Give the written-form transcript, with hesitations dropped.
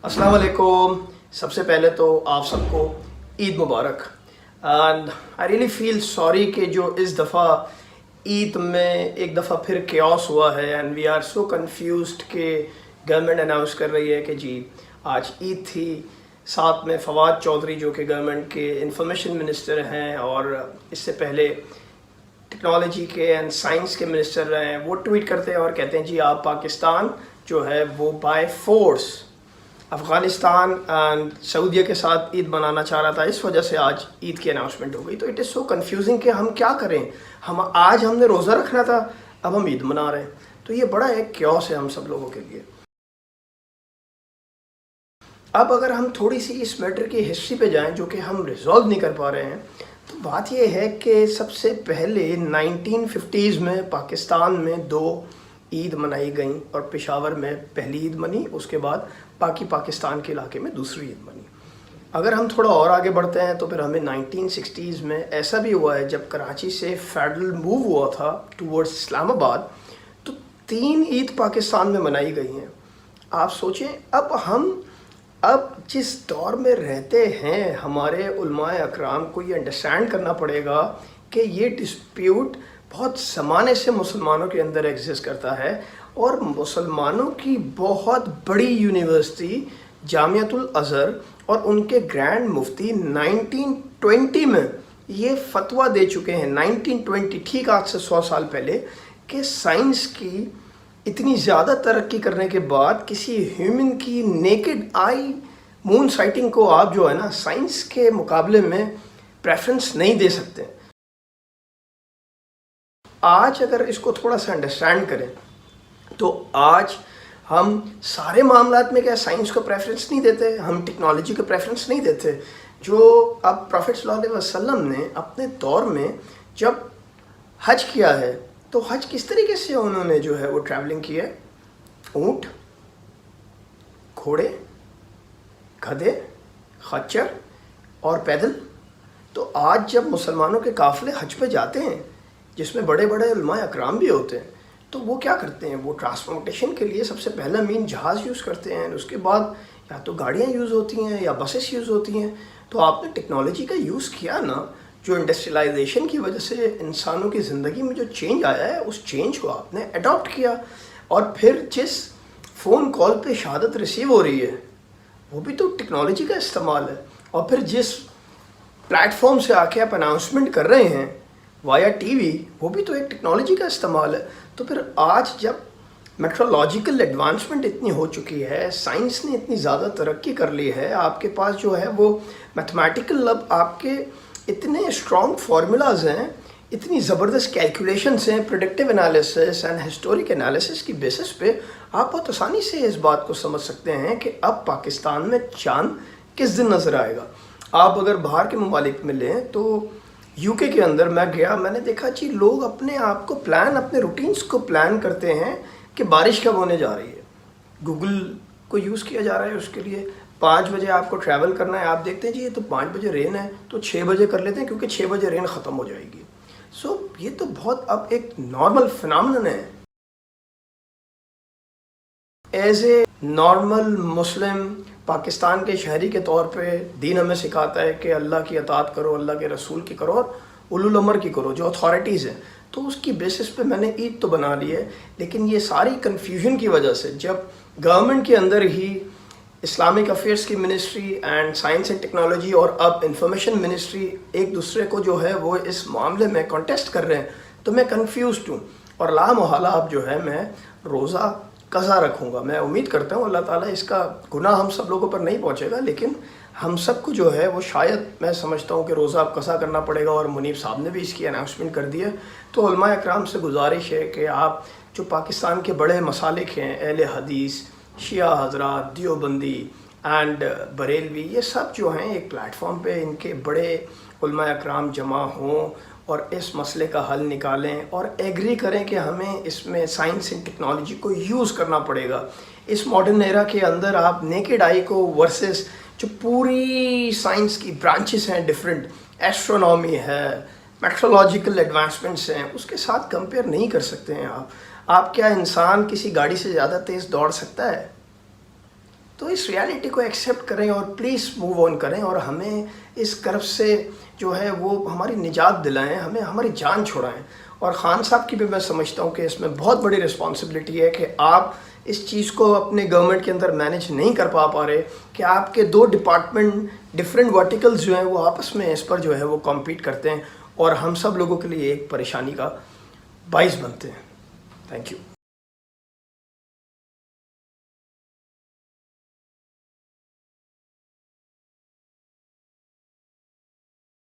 अस्सलाम वालेकुम। सबसे पहले तो आप सबको ईद मुबारक। And I really feel sorry कि जो इस दफ़ा ईद में एक दफ़ा फिर केओस हुआ है and we are so confused कि गवर्नमेंट अनाउंस कर रही है कि जी आज ईद थी। साथ में फवाद चौधरी जो कि गवर्नमेंट के इंफॉर्मेशन मिनिस्टर हैं और इससे पहले टेक्नोलॉजी के एंड साइंस के मिनिस्टर रहे हैं, वो ट्वीट करते हैं और कहते हैं जी आप पाकिस्तान जो है वो बाय फोर्स अफ़गानिस्तान एंड सऊदीया के साथ ईद मनाना चाह रहा था, इस वजह से आज ईद की अनाउंसमेंट हो गई। तो इट इज़ सो कन्फ्यूजिंग कि हम क्या करें। आज हमने रोज़ा रखना था, अब हम ईद मना रहे हैं। तो ये बड़ा एक क्योस है हम सब लोगों के लिए। अब अगर हम थोड़ी सी इस मैटर की हिस्ट्री पे जाएं जो कि हम रिजॉल्व नहीं कर पा रहे हैं, तो बात ये है कि सबसे पहले 1950s में पाकिस्तान में 2 ईद मनाई गई और पेशावर में पहली ईद मनी, उसके बाद बाकी पाकिस्तान के इलाके में दूसरी ईद मनी। अगर हम थोड़ा और आगे बढ़ते हैं तो फिर हमें 1960s में ऐसा भी हुआ है जब कराची से फेडरल मूव हुआ था टूवर्ड्स इस्लामाबाद, तो 3 ईद पाकिस्तान में मनाई गई हैं। आप सोचें अब जिस दौर में रहते हैं, हमारे उलमाए अकराम को ये अंडरस्टैंड करना पड़ेगा कि ये डिस्प्यूट बहुत ज़माने से मुसलमानों के अंदर एग्जिस्ट करता है और मुसलमानों की बहुत बड़ी यूनिवर्सिटी जामियातुल अज़हर और उनके ग्रैंड मुफ्ती 1920 में ये फतवा दे चुके हैं, 1920 ठीक आज से 100 साल पहले, कि साइंस की इतनी ज़्यादा तरक्की करने के बाद किसी ह्यूमन की नेकेड आई मून साइटिंग को आप जो है ना साइंस के मुकाबले में प्रेफरेंस नहीं दे सकते। आज अगर इसको थोड़ा सा अंडरस्टैंड करें तो आज हम सारे मामलात में क्या साइंस को प्रेफरेंस नहीं देते, हम टेक्नोलॉजी को प्रेफरेंस नहीं देते। जो अब प्रॉफेट सल्लल्लाहु अलैहि वसल्लम ने अपने दौर में जब हज किया है, तो हज किस तरीके से उन्होंने जो है वो ट्रैवलिंग की है? ऊँट, घोड़े, गधे, खच्चर और पैदल। तो आज जब मुसलमानों के काफ़िले हज पे जाते हैं जिसमें बड़े बड़े उलमाए अकराम भी होते हैं, तो वो क्या करते हैं, वो ट्रांसपोर्टेशन के लिए सबसे पहला मीन जहाज़ यूज़ करते हैं, उसके बाद या तो गाड़ियाँ यूज़ होती हैं या बसेस यूज़ होती हैं। तो आपने टेक्नोलॉजी का यूज़ किया ना, जो इंडस्ट्रियलाइजेशन की वजह से इंसानों की ज़िंदगी में जो चेंज आया है, उस चेंज को आपने अडॉप्ट किया। और फिर जिस फ़ोन कॉल पे शहादत रिसीव हो रही है वो भी तो टेक्नोलॉजी का इस्तेमाल है। और फिर जिस प्लेटफॉर्म से आके आप अनाउंसमेंट कर रहे हैं वाया टीवी, वो भी तो एक टेक्नोलॉजी का इस्तेमाल है। तो फिर आज जब मेट्रोलॉजिकल एडवांसमेंट इतनी हो चुकी है, साइंस ने इतनी ज़्यादा तरक्की कर ली है, आपके पास जो है वो मैथमेटिकल अब आपके इतने स्ट्रॉन्ग फार्मूलाज हैं, इतनी ज़बरदस्त कैलकुलेशंस हैं, predictive analysis and historic analysis की बेसिस पे आप बहुत आसानी से इस बात को समझ सकते हैं कि अब पाकिस्तान में चांद किस दिन नज़र आएगा। आप अगर बाहर के ममालिक में लें तो यूके के अंदर मैं गया, मैंने देखा जी लोग अपने आप को अपने रूटीन्स को प्लान करते हैं कि बारिश कब होने जा रही है। गूगल को यूज़ किया जा रहा है उसके लिए। 5 बजे आपको ट्रैवल करना है, आप देखते हैं जी ये तो 5 बजे रेन है तो 6 बजे कर लेते हैं क्योंकि 6 बजे रेन ख़त्म हो जाएगी। ये तो बहुत अब एक नॉर्मल फिनोमेनन है। एज ए नॉर्मल मुस्लिम पाकिस्तान के शहरी के तौर पे दीन हमें सिखाता है कि अल्लाह की अताअत करो, अल्लाह के रसूल की करो और उलुल अमर की करो, जो अथॉरिटीज़ हैं। तो उसकी बेसिस पे मैंने ईद तो बना ली है, लेकिन ये सारी कन्फ्यूजन की वजह से जब गवर्नमेंट के अंदर ही इस्लामिक अफेयर्स की ministry and science and technology और अब इंफॉर्मेशन मिनिस्ट्री एक दूसरे को जो है वो इस मामले में कॉन्टेस्ट कर रहे हैं, तो मैं कन्फ्यूज़ हूँ। और लामोहला अब जो है मैं रोज़ा कज़ा रखूँगा। मैं उम्मीद करता हूँ अल्लाह ताला इसका गुनाह हम सब लोगों पर नहीं पहुँचेगा, लेकिन हम सबको जो है वो शायद मैं समझता हूँ कि रोज़ा अब कज़ा करना पड़ेगा। और मुनीब साहब ने भी इसकी अनाउंसमेंट कर दी है। तो उलमाए अकराम से गुजारिश है कि आप जो पाकिस्तान के बड़े मसालिक हैं, अहले हदीस, शिया हज़रात, दियोबंदी एंड बरेलवी, ये सब जो हैं एक प्लेटफॉर्म पे इनके बड़े उलमाए अकराम जमा हों और इस मसले का हल निकालें और एग्री करें कि हमें इसमें साइंस एंड टेक्नोलॉजी को यूज़ करना पड़ेगा। इस मॉडर्न एरा के अंदर आप नेकेड आई को वर्सेस जो पूरी साइंस की ब्रांचेस हैं डिफरेंट, एस्ट्रोनॉमी है, मेट्रोलॉजिकल एडवांसमेंट्स हैं, उसके साथ कंपेयर नहीं कर सकते हैं आप। क्या इंसान किसी गाड़ी से ज़्यादा तेज़ दौड़ सकता है? تو اس ریالٹی کو ایکسیپٹ کریں اور پلیز موو آن کریں، اور ہمیں اس کرب سے جو ہے وہ ہماری نجات دلائیں، ہمیں ہماری جان چھڑائیں. اور خان صاحب کی بھی میں سمجھتا ہوں کہ اس میں بہت بڑی رسپانسبلٹی ہے کہ آپ اس چیز کو اپنے گورنمنٹ کے اندر مینیج نہیں کر پا رہے کہ آپ کے 2 ڈپارٹمنٹ ڈفرینٹ ورٹیکلز جو ہیں وہ آپس میں اس پر جو ہے وہ کمپیٹ کرتے ہیں اور ہم سب لوگوں کے لیے ایک پریشانی کا باعث بنتے ہیں. Thank you.